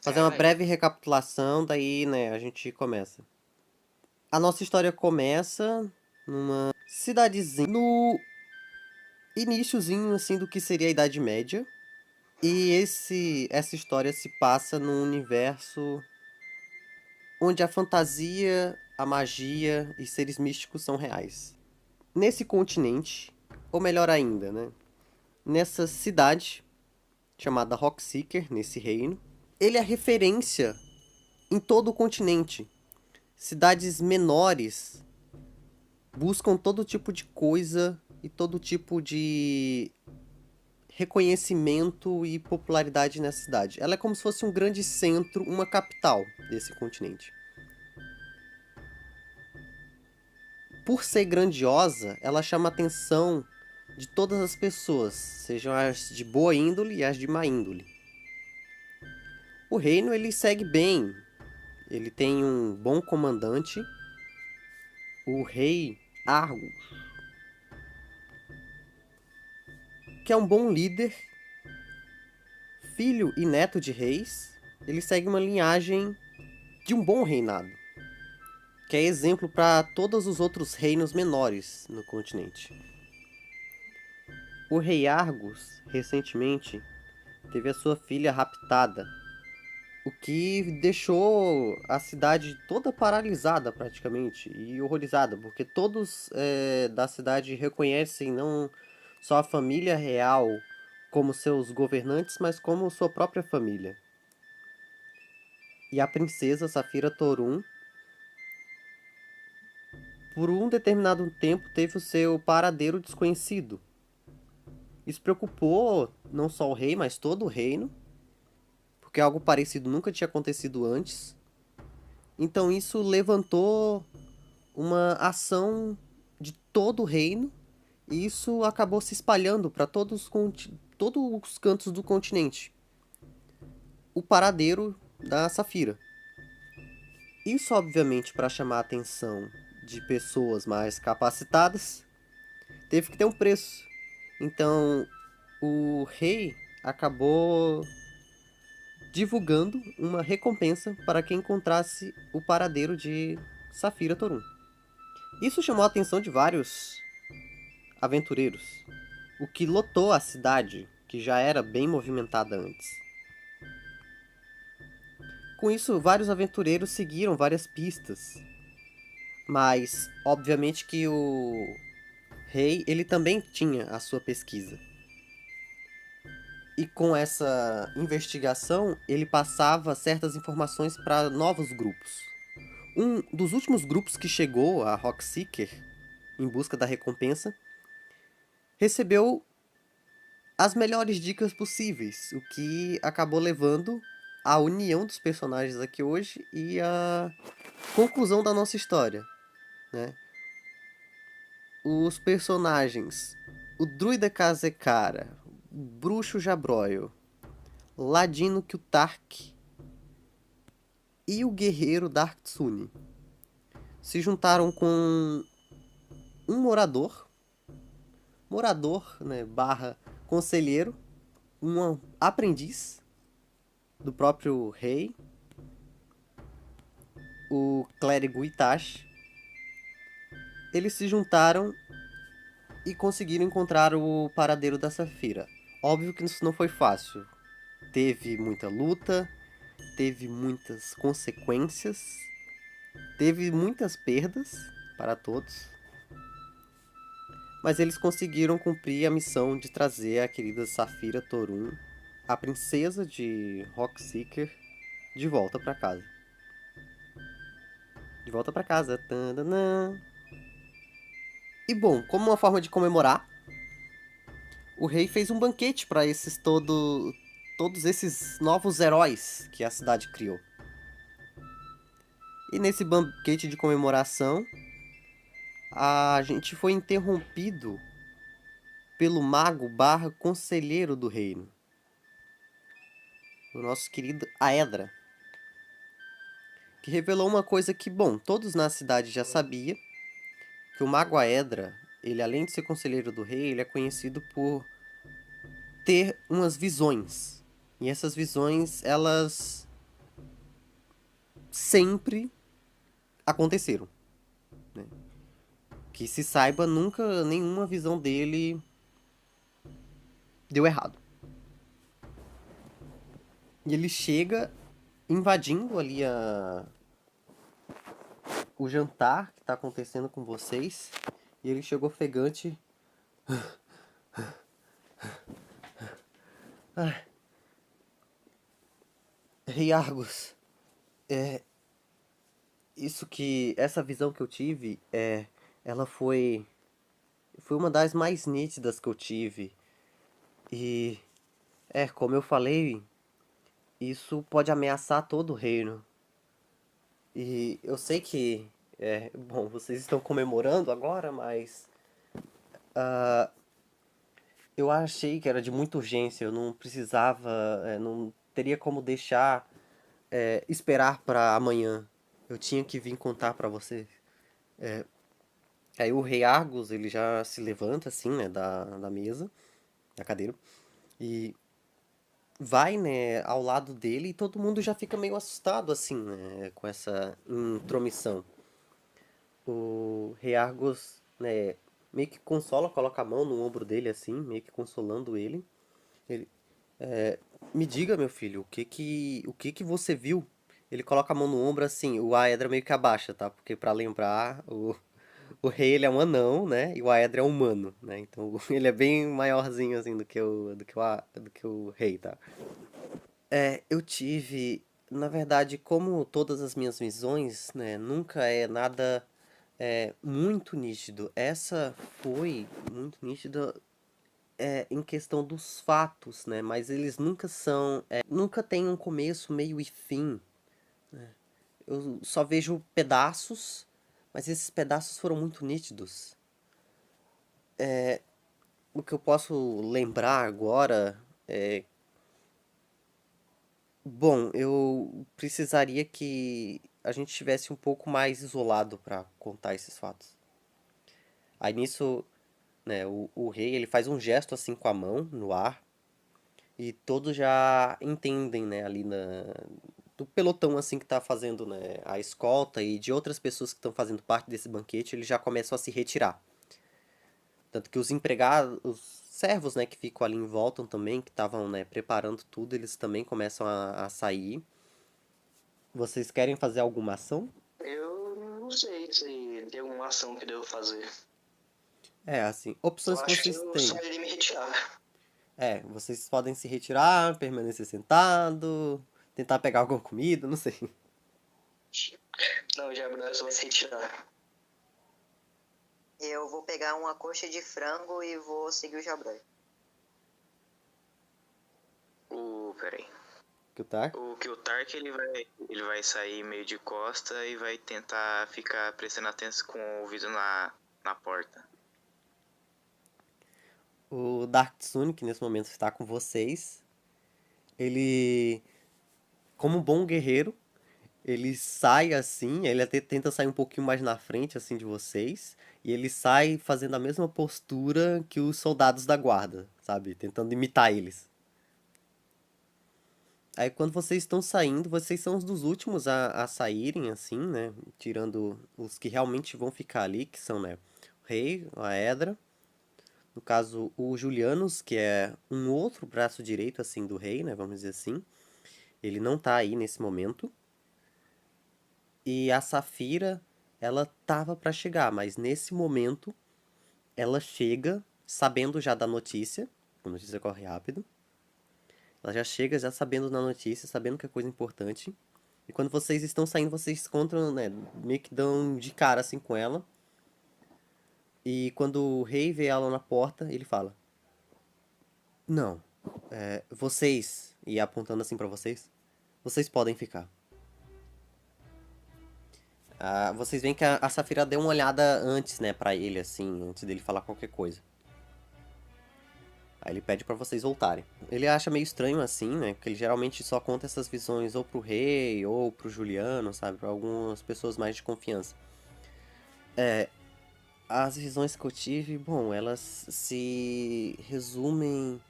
fazer uma Fala aí. breve recapitulação, daí, né, a gente começa. A nossa história começa numa cidadezinha, no iniciozinho, assim, do que seria a Idade Média. E essa história se passa num universo onde a fantasia, a magia e seres místicos são reais. Nesse continente, ou melhor ainda, né, nessa cidade chamada Rockseeker, nesse reino, ele é referência em todo o continente. Cidades menores buscam todo tipo de coisa e todo tipo de reconhecimento e popularidade nessa cidade. Ela é como se fosse um grande centro, uma capital desse continente. Por ser grandiosa, ela chama a atenção de todas as pessoas, sejam as de boa índole e as de má índole. O reino ele segue bem, ele tem um bom comandante, o rei Argus, que é um bom líder, filho e neto de reis. Ele segue uma linhagem de um bom reinado, que é exemplo para todos os outros reinos menores no continente. O rei Argus, recentemente, teve a sua filha raptada, o que deixou a cidade toda paralisada praticamente e horrorizada, porque todos da cidade reconhecem não só a família real como seus governantes, mas como sua própria família. E a princesa Safira Torun, por um determinado tempo, teve o seu paradeiro desconhecido. Isso preocupou não só o rei, mas todo o reino, porque algo parecido nunca tinha acontecido antes. Então isso levantou uma ação de todo o reino e isso acabou se espalhando para todos os cantos do continente. O paradeiro da Safira. Isso, obviamente, para chamar a atenção de pessoas mais capacitadas, teve que ter um preço. Então, o rei acabou divulgando uma recompensa para quem encontrasse o paradeiro de Safira Torun. Isso chamou a atenção de vários aventureiros, o que lotou a cidade, que já era bem movimentada antes. Com isso, vários aventureiros seguiram várias pistas, mas obviamente que o rei ele também tinha a sua pesquisa. E com essa investigação, ele passava certas informações para novos grupos. Um dos últimos grupos que chegou a Rockseeker em busca da recompensa recebeu as melhores dicas possíveis, o que acabou levando à união dos personagens aqui hoje e à conclusão da nossa história, né? Os personagens, o druida Kazekara, o bruxo Jabroil, Ladino Kyutark e o guerreiro Dark Tsuni se juntaram com um morador, né, barra conselheiro, um aprendiz do próprio rei, o clérigo Itachi. Eles se juntaram e conseguiram encontrar o paradeiro da Safira. Óbvio que isso não foi fácil. Teve muita luta, teve muitas consequências, teve muitas perdas para todos. Mas eles conseguiram cumprir a missão de trazer a querida Safira Torun, a princesa de Rockseeker, de volta para casa. De volta para casa. Tandanã. E bom, como uma forma de comemorar, o rei fez um banquete para todos esses novos heróis que a cidade criou. E nesse banquete de comemoração, a gente foi interrompido pelo mago barra conselheiro do reino, o nosso querido Aedra, que revelou uma coisa que, bom, todos na cidade já sabiam, que o mago Aedra, ele além de ser conselheiro do rei, ele é conhecido por ter umas visões. E essas visões, elas sempre aconteceram. Né? Que se saiba, nunca nenhuma visão dele deu errado. E ele chega invadindo ali o jantar que tá acontecendo com vocês. E ele chegou ofegante. Rei Argos, essa visão que eu tive, ela foi uma das mais nítidas que eu tive. E, como eu falei, isso pode ameaçar todo o reino. E eu sei que, bom, vocês estão comemorando agora, mas eu achei que era de muita urgência. Eu não precisava, não teria como deixar, esperar pra amanhã. Eu tinha que vir contar pra vocês. Aí o rei Argos, ele já se levanta assim, né, da mesa, da cadeira, e vai, né, ao lado dele e todo mundo já fica meio assustado assim, né, com essa intromissão. O rei Argos, né, meio que consola, coloca a mão no ombro dele assim, meio que consolando ele. Ele, me diga, meu filho, o que que você viu? Ele coloca a mão no ombro assim, o Aedra meio que abaixa, tá? Porque pra lembrar, o rei ele é um anão, né? E o Aedra é um humano, né? Então ele é bem maiorzinho assim do que o rei, tá? Eu tive, na verdade, como todas as minhas visões, né, nunca é nada muito nítido. Essa foi muito nítida em questão dos fatos, né? Mas eles nunca são, nunca tem um começo, meio e fim. Eu só vejo pedaços, mas esses pedaços foram muito nítidos. O que eu posso lembrar agora é, bom, eu precisaria que a gente estivesse um pouco mais isolado para contar esses fatos. Aí nisso, né, o rei ele faz um gesto assim com a mão no ar e todos já entendem, né, ali do pelotão assim que tá fazendo, né, a escolta e de outras pessoas que estão fazendo parte desse banquete, eles já começam a se retirar. Tanto que os empregados, os servos, né, que ficam ali em volta também, que estavam, né, preparando tudo, eles também começam a sair. Vocês querem fazer alguma ação? Eu não sei se tem alguma ação que devo fazer. Assim, Só opções que acho que vocês eu têm. só irei me retirar. Vocês podem se retirar, permanecer sentado, tentar pegar alguma comida, não sei. Não, já só vai se retirar. Eu vou pegar uma coxa de frango e vou seguir o Jabrai. Peraí. Que tá? O Kiltark ele vai sair meio de costa e vai tentar ficar prestando atenção com o ouvido na porta. O Dark Tsune, que nesse momento está com vocês, ele, como um bom guerreiro, ele sai assim, ele até tenta sair um pouquinho mais na frente assim de vocês, e ele sai fazendo a mesma postura que os soldados da guarda, sabe? Tentando imitar eles. Aí quando vocês estão saindo, vocês são os dos últimos a saírem, assim, né? Tirando os que realmente vão ficar ali, que são, né? O Rei, a Edra. No caso, o Julianus, que é um outro braço direito, assim, do rei, né? Vamos dizer assim. Ele não tá aí nesse momento. E a Safira, ela tava pra chegar, mas nesse momento, ela chega sabendo já da notícia. A notícia corre rápido. Ela já chega já sabendo da notícia, sabendo que é coisa importante. E quando vocês estão saindo, vocês encontram, né, meio que dão de cara assim com ela. E quando o rei vê ela na porta, ele fala: Não, vocês, e apontando assim pra vocês, vocês podem ficar. Vocês veem que a Safira deu uma olhada antes, né, pra ele, assim, antes dele falar qualquer coisa. Aí ele pede pra vocês voltarem. Ele acha meio estranho assim, né? Porque ele geralmente só conta essas visões ou pro rei ou pro Juliano, sabe? Pra algumas pessoas mais de confiança. As visões que eu tive, bom, elas se resumem.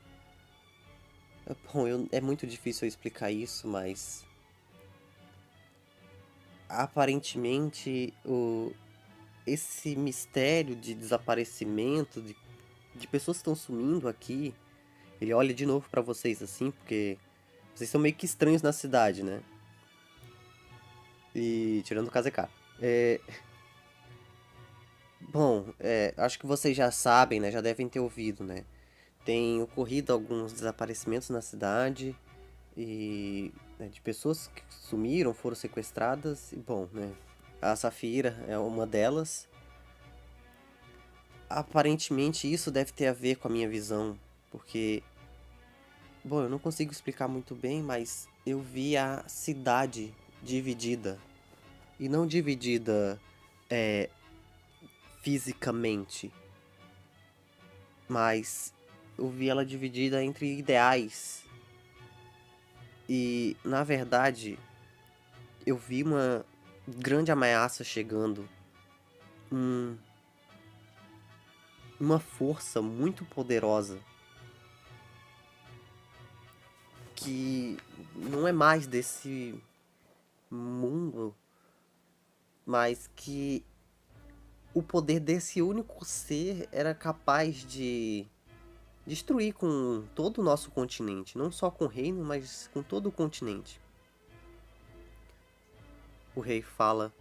Bom, é muito difícil eu explicar isso, mas. aparentemente esse mistério de desaparecimento, de pessoas que estão sumindo aqui, ele olha de novo pra vocês assim, porque vocês são meio que estranhos na cidade, né? E tirando o KZK. É, bom, acho que vocês já sabem, né? Já devem ter ouvido, né? Tem ocorrido alguns desaparecimentos na cidade e né, de pessoas que sumiram, foram sequestradas. E bom, né? A Safira é uma delas. Aparentemente isso deve ter a ver com a minha visão, porque, bom, eu não consigo explicar muito bem, mas eu vi a cidade dividida. E não dividida fisicamente, mas eu vi ela dividida entre ideais. E, na verdade, eu vi uma grande ameaça chegando. Um, uma força muito poderosa que não é mais desse mundo, mas que o poder desse único ser era capaz de destruir com todo o nosso continente, não só com o reino, mas com todo o continente. O rei fala: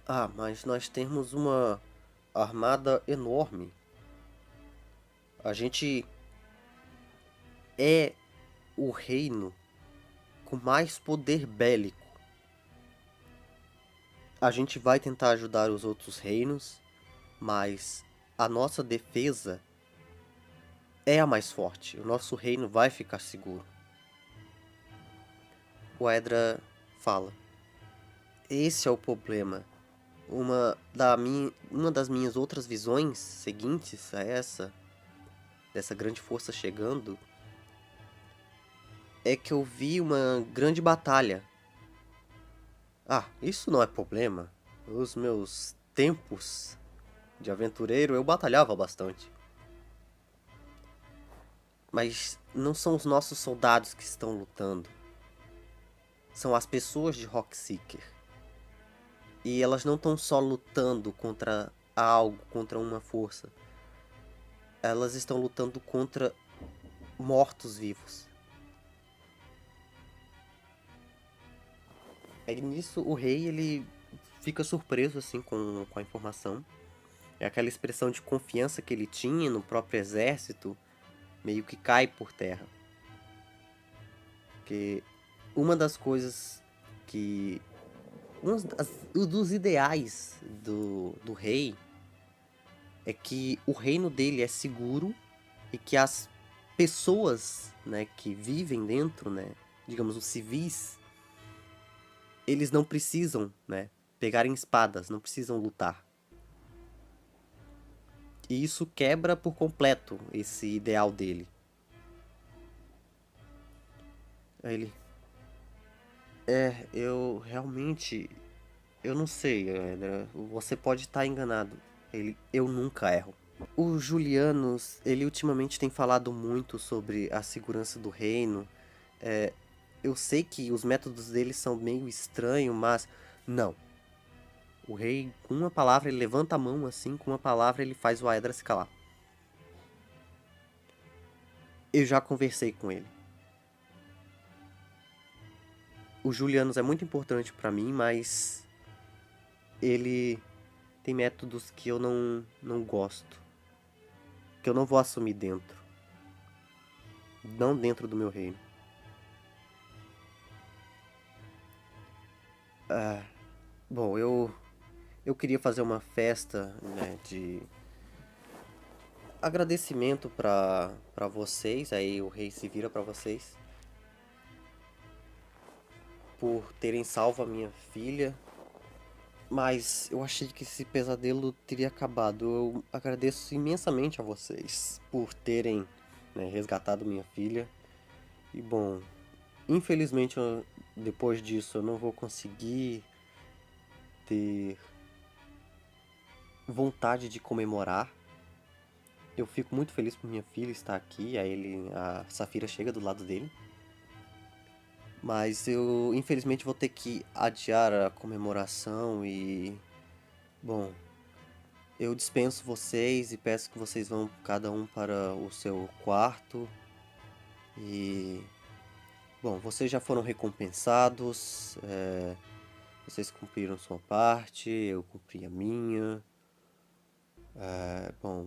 "Ah, mas nós temos uma armada enorme. A gente é o reino com mais poder bélico. A gente vai tentar ajudar os outros reinos, mas a nossa defesa é a mais forte. O nosso reino vai ficar seguro." O Edra fala: "Esse é o problema. Uma das minhas outras visões seguintes a essa, dessa grande força chegando, é que eu vi uma grande batalha. Ah, isso não é problema. Os meus tempos de aventureiro eu batalhava bastante. Mas não são os nossos soldados que estão lutando. São as pessoas de Rockseeker. E elas não estão só lutando contra algo, contra uma força. Elas estão lutando contra mortos-vivos." Aí nisso o rei ele fica surpreso assim com a informação. É aquela expressão de confiança que ele tinha no próprio exército meio que cai por terra. Porque uma das coisas que um dos ideais do rei é que o reino dele é seguro e que as pessoas, né, que vivem dentro, né, digamos os civis, eles não precisam, né, pegarem espadas, não precisam lutar. E isso quebra por completo esse ideal dele. Aí ele: eu realmente, eu não sei, você pode estar enganado. Eu nunca erro. O Julianos, ele ultimamente tem falado muito sobre a segurança do reino. É, eu sei que os métodos dele são meio estranhos, mas não. O rei, com uma palavra, ele levanta a mão assim, com uma palavra ele faz o Aedra se calar. Eu já conversei com ele. O Julianos é muito importante pra mim, mas ele tem métodos que eu não gosto. Que eu não vou assumir dentro. Não dentro do meu reino. Bom, eu queria fazer uma festa, né, de agradecimento pra vocês. Aí o rei se vira pra vocês por terem salvo a minha filha. Mas eu achei que esse pesadelo teria acabado. Eu agradeço imensamente a vocês por terem, né, resgatado minha filha. E bom, infelizmente depois disso eu não vou conseguir ter vontade de comemorar. Eu fico muito feliz por minha filha estar aqui. Aí a Safira chega do lado dele. Mas eu, infelizmente, vou ter que adiar a comemoração e... Bom, eu dispenso vocês e peço que vocês vão cada um para o seu quarto. E... Bom, vocês já foram recompensados, vocês cumpriram sua parte, eu cumpri a minha. Bom,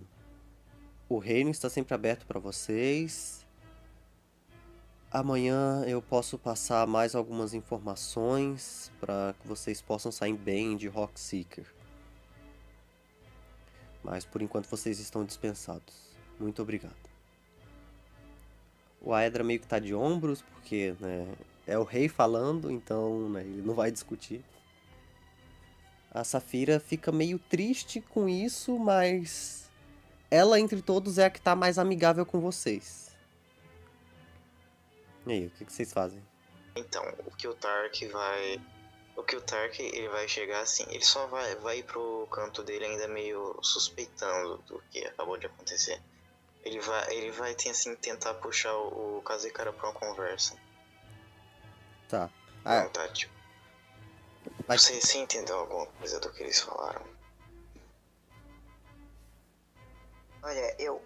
o reino está sempre aberto para vocês. Amanhã eu posso passar mais algumas informações para que vocês possam sair bem de Rockseeker. Mas por enquanto vocês estão dispensados. Muito obrigado. O Aedra meio que tá de ombros, porque, né, é o rei falando, então, né, ele não vai discutir. A Safira fica meio triste com isso, mas ela entre todos é a que tá mais amigável com vocês. E aí, o que vocês fazem? Então, o Kiltark ele vai chegar assim, ele só vai ir pro canto dele ainda meio suspeitando do que acabou de acontecer. Ele vai assim, tentar puxar o Kazekara pra uma conversa. Tá. Não, tá, tipo, Mas você entendeu alguma coisa do que eles falaram? Olha, eu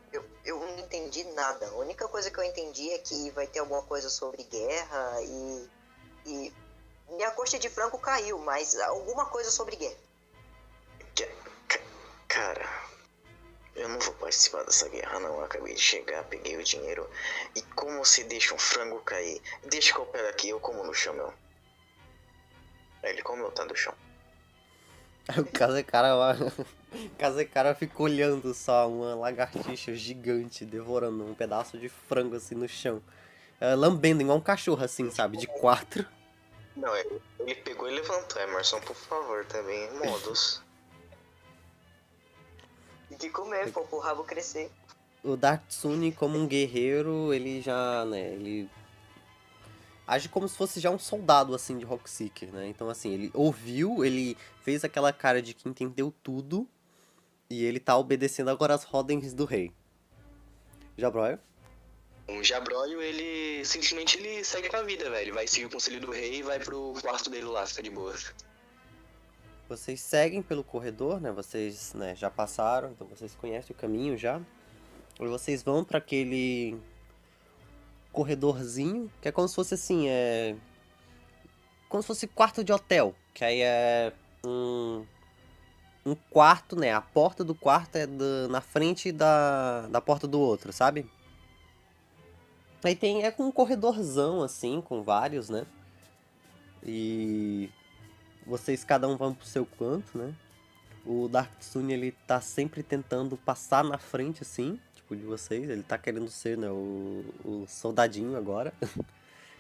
não entendi nada. A única coisa que eu entendi é que vai ter alguma coisa sobre guerra e minha coxa de frango caiu, mas alguma coisa sobre guerra. Cara, eu não vou participar dessa guerra não. Eu acabei de chegar, peguei o dinheiro. E como você deixa um frango cair? Deixa que eu pego aqui, eu como no chão, meu. Aí ele comeu, tá no chão. o Kazekara fica olhando só uma lagartixa gigante devorando um pedaço de frango assim no chão. Lambendo igual um cachorro assim, sabe? De 4. Não, ele pegou e levantou. Emerson, por favor, também. Modos. Tem que comer, pô, pro rabo crescer. O Dark Tsune, como um guerreiro, ele já, né, ele age como se fosse já um soldado, assim, de Rockseeker, né? Então, assim, ele ouviu, ele fez aquela cara de que entendeu tudo, e ele tá obedecendo agora as ordens do rei. Jabroio? O Jabróio, ele simplesmente ele segue com a vida, velho. Ele vai seguir o conselho do rei e vai pro quarto dele lá, fica de boa. Vocês seguem pelo corredor, né? Vocês, né, já passaram, então vocês conhecem o caminho já. E vocês vão pra aquele corredorzinho, que é como se fosse assim, como se fosse quarto de hotel, que aí é um quarto, né? A porta do quarto é na frente da porta do outro, sabe? Aí com um corredorzão assim, com vários, né? E vocês cada um vão pro seu canto, né? O Dark Tsune, ele tá sempre tentando passar na frente, assim, tipo, de vocês. Ele tá querendo ser, né, o soldadinho agora.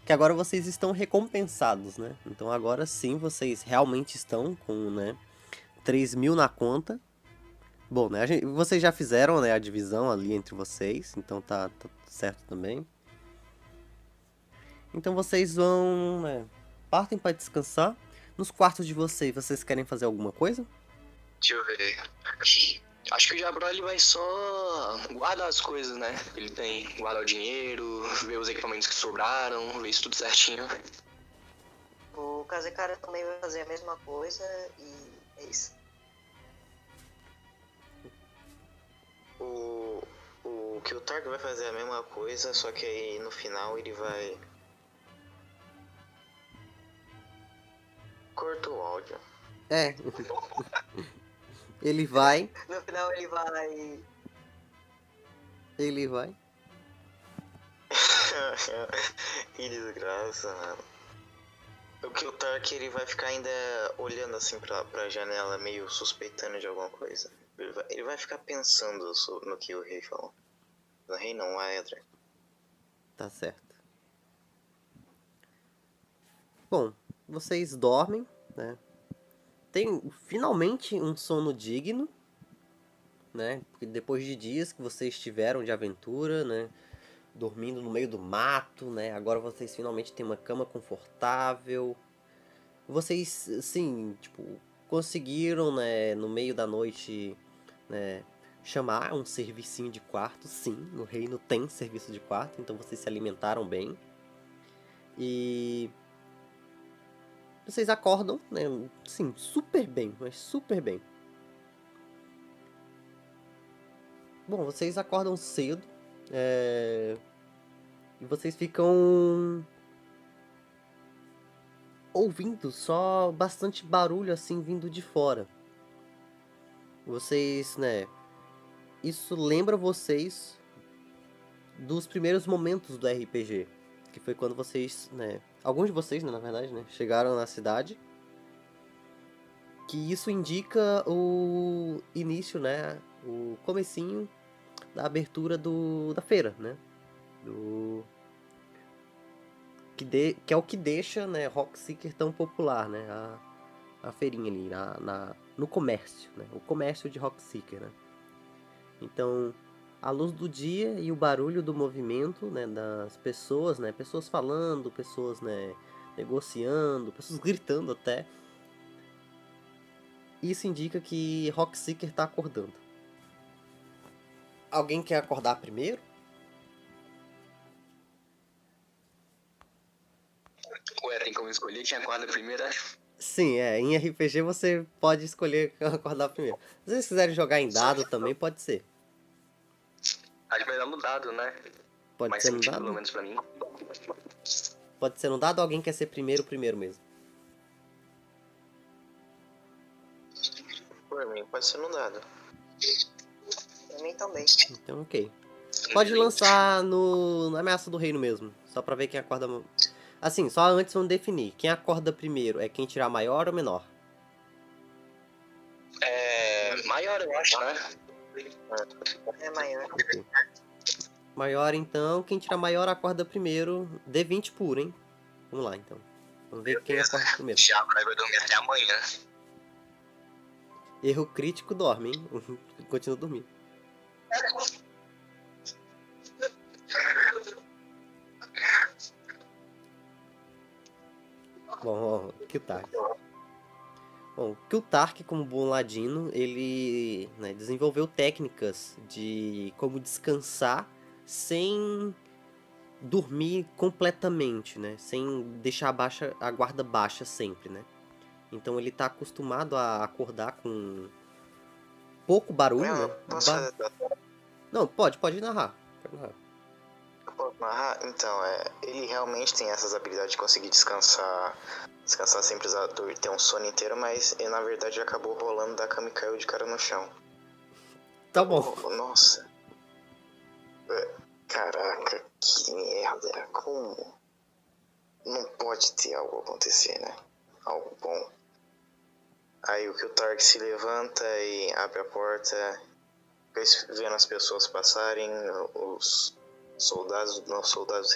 Que agora vocês estão recompensados, né? Então agora sim vocês realmente estão com, né, 3.000 na conta. Bom, né, vocês já fizeram, né, a divisão ali entre vocês, então tá certo também. Então vocês vão, né, partem para descansar. Nos quartos de vocês querem fazer alguma coisa? Deixa eu ver. Acho que o Jabro ele vai só guardar as coisas, né? Ele tem guardar o dinheiro, ver os equipamentos que sobraram, ver isso tudo certinho. O Kazekara também vai fazer a mesma coisa e é isso. O Kiltark vai fazer a mesma coisa, só que aí no final ele vai... Cortou o áudio. Ele vai. No final ele vai... Ele vai. Que desgraça, mano. O Kiltark ele vai ficar ainda olhando assim pra janela, meio suspeitando de alguma coisa. Ele vai ficar pensando no que o rei falou. O rei não, a Edra. Tá certo. Bom, vocês dormem, né? Tem finalmente um sono digno, né? Porque depois de dias que vocês tiveram de aventura, né? Dormindo no meio do mato, né? Agora vocês finalmente têm uma cama confortável. Vocês, assim, tipo, conseguiram, né? No meio da noite, né? Chamar um servicinho de quarto. Sim, no reino tem serviço de quarto, então vocês se alimentaram bem. E Vocês acordam, né? Sim, super bem, mas super bem. Bom, vocês acordam cedo. E vocês ficam ouvindo só bastante barulho assim vindo de fora. Vocês, né? Isso lembra vocês dos primeiros momentos do RPG. Que foi quando vocês, né? Alguns de vocês, né, na verdade, né? Chegaram na cidade. Que isso indica o início, né? O comecinho da abertura da feira, né? Que é o que deixa, né, Rock Seeker tão popular, né? A feirinha ali, no comércio, né? O comércio de Rock Seeker, né? Então, a luz do dia e o barulho do movimento, né, das pessoas, né? Pessoas falando, pessoas, né, negociando, pessoas gritando até. Isso indica que Rock Seeker tá acordando. Alguém quer acordar primeiro? Ué, tem como escolher quem acorda primeiro, acho. Sim, em RPG você pode escolher acordar primeiro. Se vocês quiserem jogar em dado também, pode ser. Acho melhor no dado, né? Pode Mais ser no sentido, pelo dado? menos pra mim. Pode ser no dado ou alguém quer ser primeiro mesmo? Por mim, pode ser no dado. Pra mim também. Então, ok. Pode lançar na Ameaça do Reino mesmo. Só pra ver quem acorda... Assim, só antes vamos definir. Quem acorda primeiro é quem tirar maior ou menor? Maior, eu acho, né? É maior. Ok. Maior, então. Quem tirar maior acorda primeiro. D20 puro, hein? Vamos lá, então. Vamos ver quem acorda primeiro. Já vai dormir até amanhã. Erro crítico, dorme, hein? Continua dormindo. Bom, Kiltark. Bom, Kiltark, como bom ladino, ele, né, desenvolveu técnicas de como descansar sem dormir completamente, né? Sem deixar a guarda baixa sempre, né? Então ele tá acostumado a acordar com pouco barulho, né? Posso fazer... Não, pode narrar. Pode narrar. Posso narrar? Então, ele realmente tem essas habilidades de conseguir descansar sem precisar ter um sono inteiro, mas ele, na verdade, acabou rolando da cama e caiu de cara no chão. Tá bom. Nossa. Caraca, que merda. Como? Não pode ter algo acontecer, né? Algo bom. Aí o Kiltark se levanta e abre a porta, vendo as pessoas passarem, os soldados do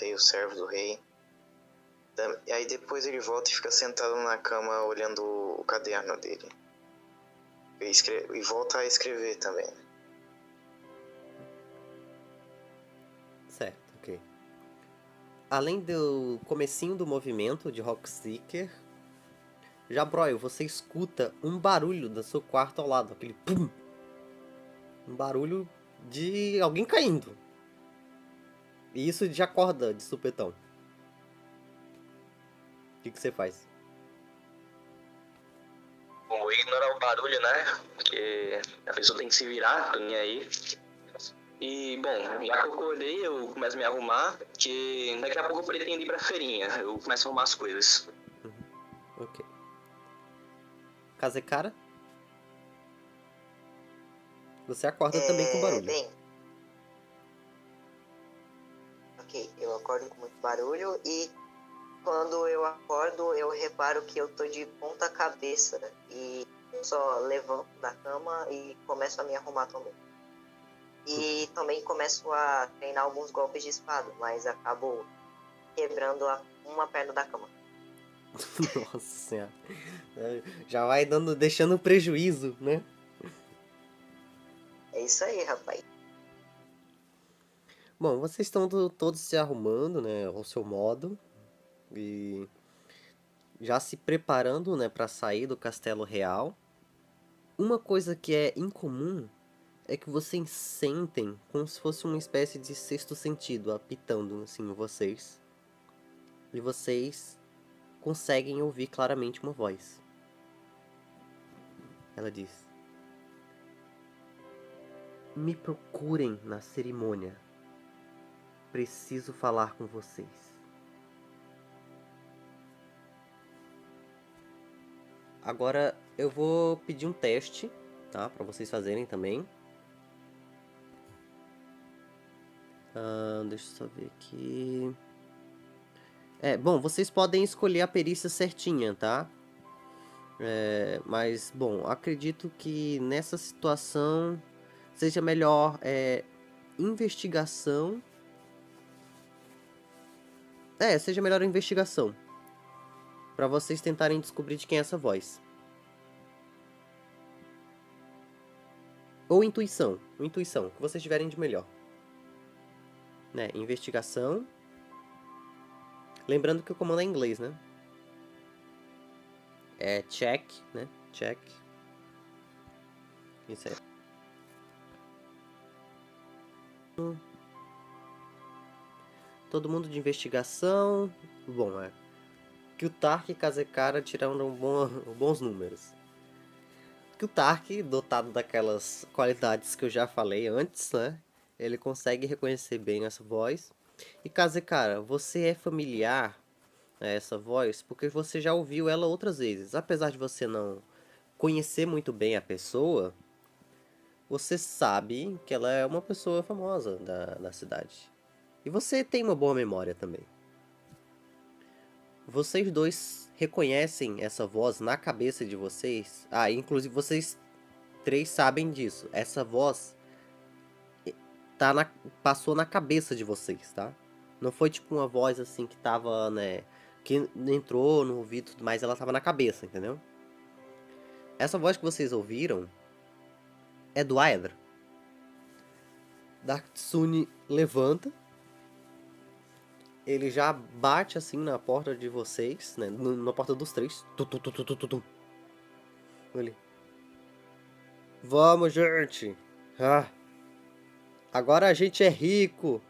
rei, os servos do rei. E aí depois ele volta e fica sentado na cama olhando o caderno dele. E volta a escrever também. Certo, ok. Além do comecinho do movimento de Rock Seeker, Jabroil, você escuta um barulho do seu quarto ao lado, aquele pum! Um barulho de alguém caindo. E isso te acorda de supetão. O que você faz? Bom, vou ignorar o barulho, né? Porque a pessoa tem que se virar, tô nem aí. E, bom, já que eu acordei, eu começo a me arrumar, porque daqui a pouco eu pretendo ir pra feirinha. Eu começo a arrumar as coisas. Ok. Kazekara? Você acorda também com barulho. Bem. Ok, eu acordo com muito barulho e quando eu acordo eu reparo que eu tô de ponta cabeça e eu só levanto da cama e começo a me arrumar também. E também começo a treinar alguns golpes de espada, mas acabo quebrando uma perna da cama. Nossa senhora. Já vai deixando prejuízo, né? É isso aí, rapaz. Bom, vocês estão todos se arrumando, né, ao seu modo. E já se preparando, né, para sair do Castelo Real. Uma coisa que é incomum é que vocês sentem como se fosse uma espécie de sexto sentido apitando assim em vocês. E vocês conseguem ouvir claramente uma voz. Ela diz: me procurem na cerimônia. Preciso falar com vocês. Agora eu vou pedir um teste, tá? Pra vocês fazerem também. Deixa eu só ver aqui. Bom, vocês podem escolher a perícia certinha, tá? Mas, bom, acredito que nessa situação seja melhor investigação. Seja melhor a investigação. Pra vocês tentarem descobrir de quem é essa voz. Ou intuição. Intuição, o que vocês tiverem de melhor. Né? Investigação. Lembrando que o comando é em inglês, né? É check, né? Check. Isso aí. Todo mundo de investigação. Bom, que o Tark e Kazekara tiraram bons números. Que o Tark, dotado daquelas qualidades que eu já falei antes, né? Ele consegue reconhecer bem essa voz. E Kazekara, você é familiar a essa voz porque você já ouviu ela outras vezes. Apesar de você não conhecer muito bem a pessoa, você sabe que ela é uma pessoa famosa da cidade. E você tem uma boa memória também. Vocês dois reconhecem essa voz na cabeça de vocês. Inclusive vocês três sabem disso. Essa voz passou na cabeça de vocês, tá? Não foi tipo uma voz assim que tava, né? Que entrou no ouvido, mas ela tava na cabeça, entendeu? Essa voz que vocês ouviram é do Aedra. Dark Tsune levanta. Ele já bate assim na porta de vocês, né? Na porta dos três. Ele: vamos, gente. Agora a gente é rico.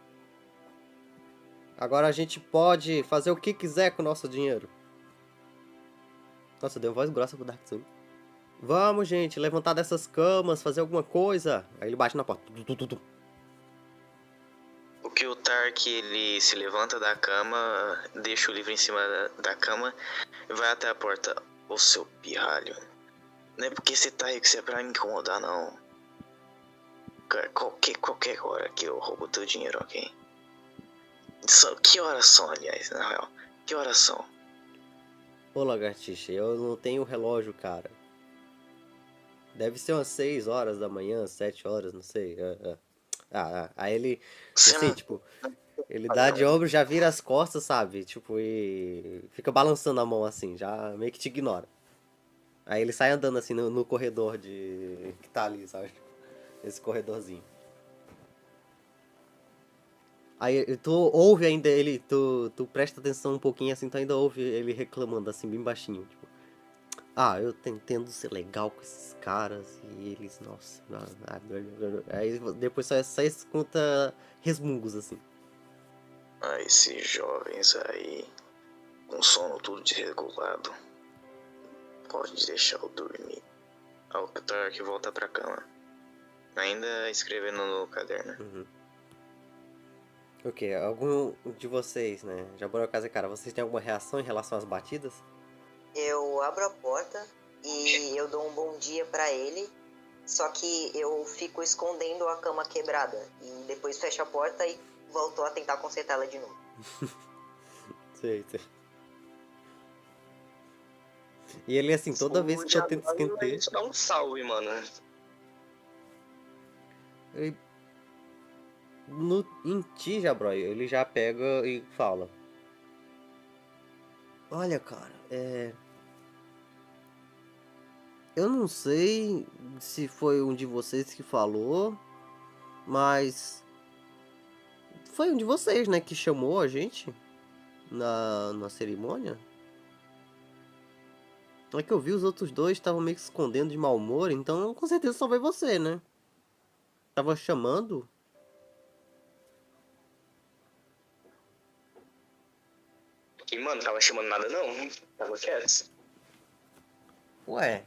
Agora a gente pode fazer o que quiser com o nosso dinheiro. Nossa, deu voz grossa pro Dark Tsune. Vamos, gente, levantar dessas camas, fazer alguma coisa. Aí ele bate na porta. O que o Tark, ele se levanta da cama, deixa o livro em cima da cama e vai até a porta. Ô seu pirralho, não é porque você tá aí que você é pra me incomodar, não. Qualquer hora que eu roubo teu dinheiro, ok? Que horas são, aliás, na real? Que horas são? Ô, lagartixa, eu não tenho relógio, cara. Deve ser umas 6 horas da manhã, 7 horas, não sei. Aí ele, assim, tipo, ele dá de ombro, já vira as costas, sabe? Tipo, e fica balançando a mão assim, já meio que te ignora. Aí ele sai andando assim no corredor que tá ali, sabe? Esse corredorzinho. Aí tu ouve ainda ele, tu presta atenção um pouquinho assim, tu ainda ouve ele reclamando assim, bem baixinho, tipo: eu tentando ser legal com esses caras e eles, nossa. Aí depois só escuta resmungos assim. Esses jovens aí, com sono tudo desregulado. Pode deixar eu dormir. O Tark volta pra cama. Ainda escrevendo no caderno. Uhum. Ok, algum de vocês, né? Jaboró Kazekara, vocês têm alguma reação em relação às batidas? Eu abro a porta e eu dou um bom dia pra ele, só que eu fico escondendo a cama quebrada e depois fecho a porta e volto a tentar consertá-la de novo. Sei. E ele assim, toda vez que eu tento esquentar... Isso dá um salve, mano. Em ti, Jabroy, ele já pega e fala: olha, cara, eu não sei se foi um de vocês que falou, mas foi um de vocês, né, que chamou a gente na cerimônia. É que eu vi os outros dois estavam meio que se escondendo de mau humor, então com certeza só foi você, né? Tava chamando. E, mano, tava chamando nada não. Tava quieto. Ué.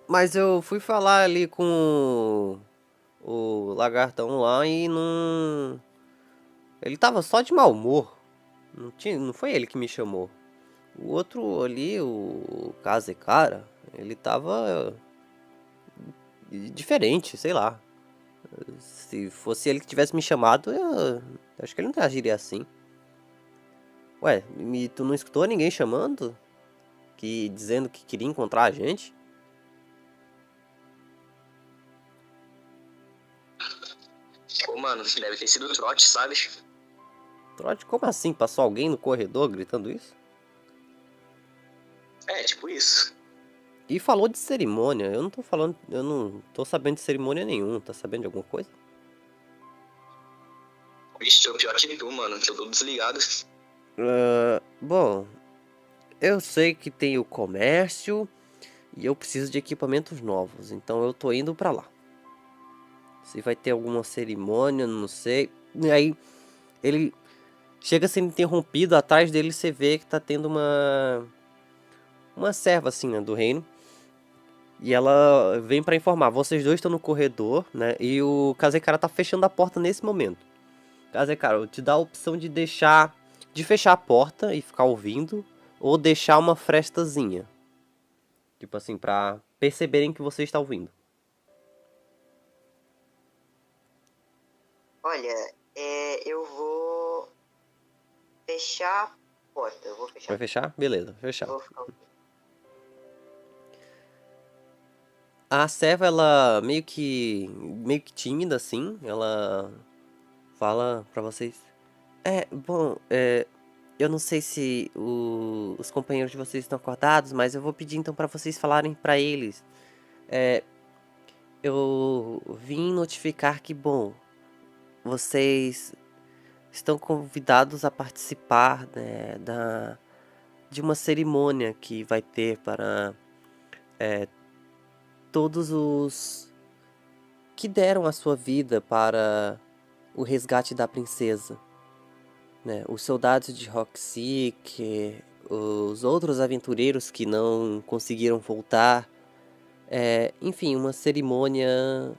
Mas eu fui falar ali com o lagartão lá e não... Ele tava só de mau humor. Não foi ele que me chamou. O outro ali, o Kazekara, ele tava diferente, sei lá. Se fosse ele que tivesse me chamado, eu acho que ele não agiria assim. Ué, tu não escutou ninguém chamando? Dizendo que queria encontrar a gente? Pô, mano, deve ter sido o trote, sabe? Trote, como assim? Passou alguém no corredor gritando isso? É, tipo isso. E falou de cerimônia. Eu não tô sabendo de cerimônia nenhuma. Tá sabendo de alguma coisa? Vixe, o pior que tu, mano, que eu tô desligado. Bom, eu sei que tem o comércio e eu preciso de equipamentos novos, então eu tô indo pra lá. Se vai ter alguma cerimônia, não sei. E aí, ele chega sendo interrompido, atrás dele você vê que tá tendo uma serva assim, né, do reino. E ela vem pra informar, vocês dois estão no corredor, né? E o Kazekara tá fechando a porta nesse momento. Kazekara, eu te dá a opção de fechar a porta e ficar ouvindo, ou deixar uma frestazinha. Tipo assim, pra perceberem que você está ouvindo. Olha, eu vou fechar a porta. Eu vou fechar. Vai fechar? Beleza, fechar. Vou ficar... A serva, ela meio que tímida, assim. Ela fala pra vocês. Bom, eu não sei se os companheiros de vocês estão acordados, mas eu vou pedir então pra vocês falarem pra eles. Eu vim notificar que, bom, vocês estão convidados a participar, né, de uma cerimônia que vai ter para todos os que deram a sua vida para o resgate da princesa, né? Os soldados de Rockseek, os outros aventureiros que não conseguiram voltar, enfim, uma cerimônia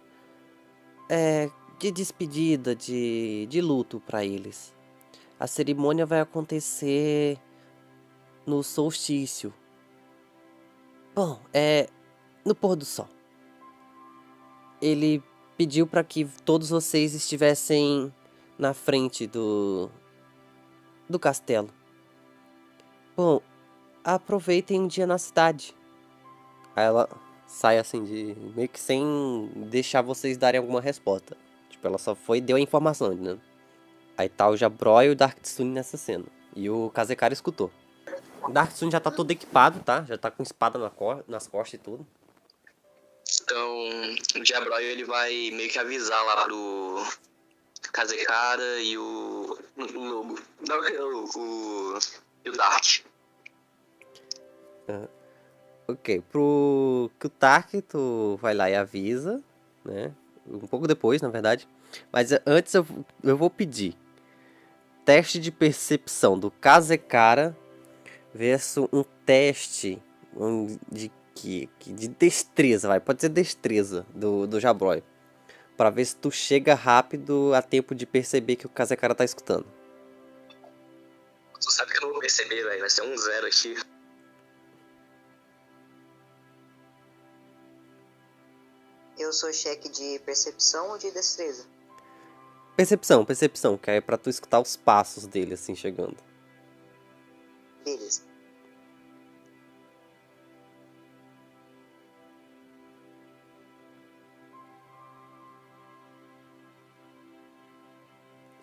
de despedida, de luto para eles. A cerimônia vai acontecer no solstício. Bom, no pôr do sol. Ele pediu para que todos vocês estivessem na frente do castelo. Bom, aproveitem um dia na cidade. Aí ela sai assim, meio que sem deixar vocês darem alguma resposta. Tipo, ela só deu a informação, né? Aí tá o Jabroy e o Dark Tsune nessa cena. E o Kazekara escutou. O Dark Tsune já tá todo equipado, tá? Já tá com espada nas costas e tudo. Então, o Jabroy, ele vai meio que avisar lá pro Kazekara e o Lobo. Não, e o Dark. Ok, pro Kutark tu vai lá e avisa, né? Um pouco depois, na verdade. Mas antes eu vou pedir teste de percepção do Kazekara versus um teste de destreza, vai. Pode ser destreza do Jabroy. Pra ver se tu chega rápido a tempo de perceber que o Kazekara tá escutando. Tu sabe que eu não vou perceber, velho. Vai ser um 0 aqui. Eu sou cheque de percepção ou de destreza? Percepção, que é pra tu escutar os passos dele, assim, chegando. Beleza.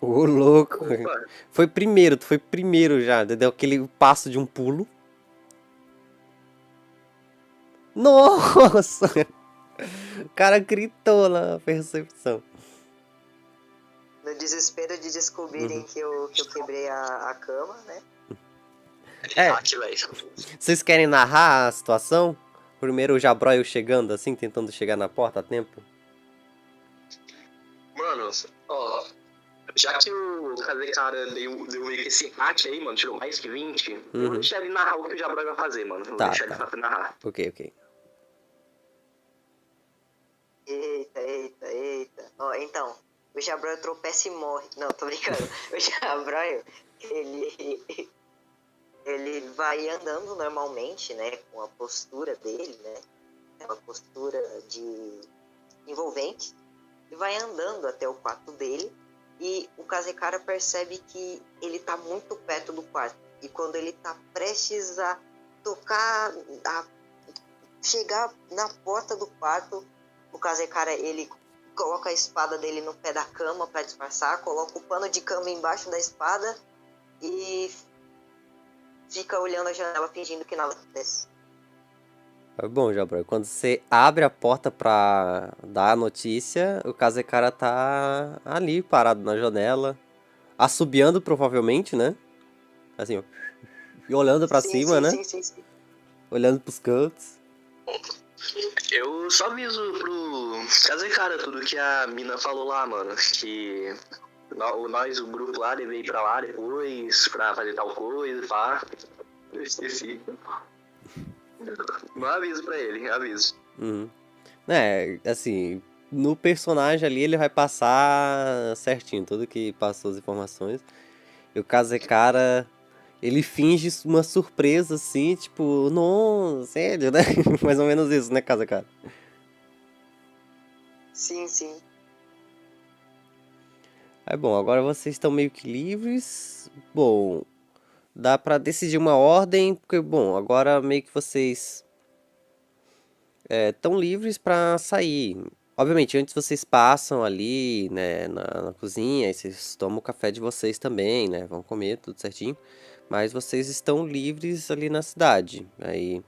Ô, louco. Opa. Tu foi primeiro já, deu aquele passo de um pulo. Nossa! O cara gritou na percepção. No desespero de descobrirem que eu quebrei a cama, né? Aqui, velho. Vocês querem narrar a situação? Primeiro o Jabroy chegando assim, tentando chegar na porta a tempo. Mano, ó. Já que o Kazekara deu meio que esse hack aí, mano, tirou mais que 20, eu vou Uhum. deixar ele narrar o que o Jabra vai fazer, mano. Vou Tá, deixar tá. ele narrar. Ok. Eita. Ó, então, o Jabroio tropeça e morre. Não, tô brincando. O Jabroio, ele vai andando normalmente, né? Com a postura dele, né? Uma postura de envolvente. E vai andando até o quarto dele. E o Kazekara percebe que ele tá muito perto do quarto. E quando ele tá prestes a tocar, a chegar na porta do quarto, o Kazekara, ele coloca a espada dele no pé da cama para disfarçar, coloca o pano de cama embaixo da espada e fica olhando a janela fingindo que nada acontece. Bom, Jabra, quando você abre a porta pra dar a notícia, o Kazekara tá ali, parado na janela, assobiando provavelmente, né? Assim, ó, e olhando pra cima, né? Sim. Olhando pros cantos. Eu só aviso pro Kazekara tudo que a mina falou lá, mano. Que nós, o grupo lá, deve ir pra lá depois pra fazer tal coisa, pá. Eu esqueci. Não aviso pra ele, aviso. Uhum. Assim, no personagem ali ele vai passar certinho, tudo que passou as informações. E o Kazekara, ele finge uma surpresa assim, tipo, não, sério, né? Mais ou menos isso, né, Kazekara? Sim. Bom, agora vocês estão meio que livres. Bom, dá pra decidir uma ordem, porque, bom, agora meio que vocês estão livres pra sair. Obviamente, antes vocês passam ali, né, na cozinha, e vocês tomam o café de vocês também, né, vão comer tudo certinho. Mas vocês estão livres ali na cidade. Aí,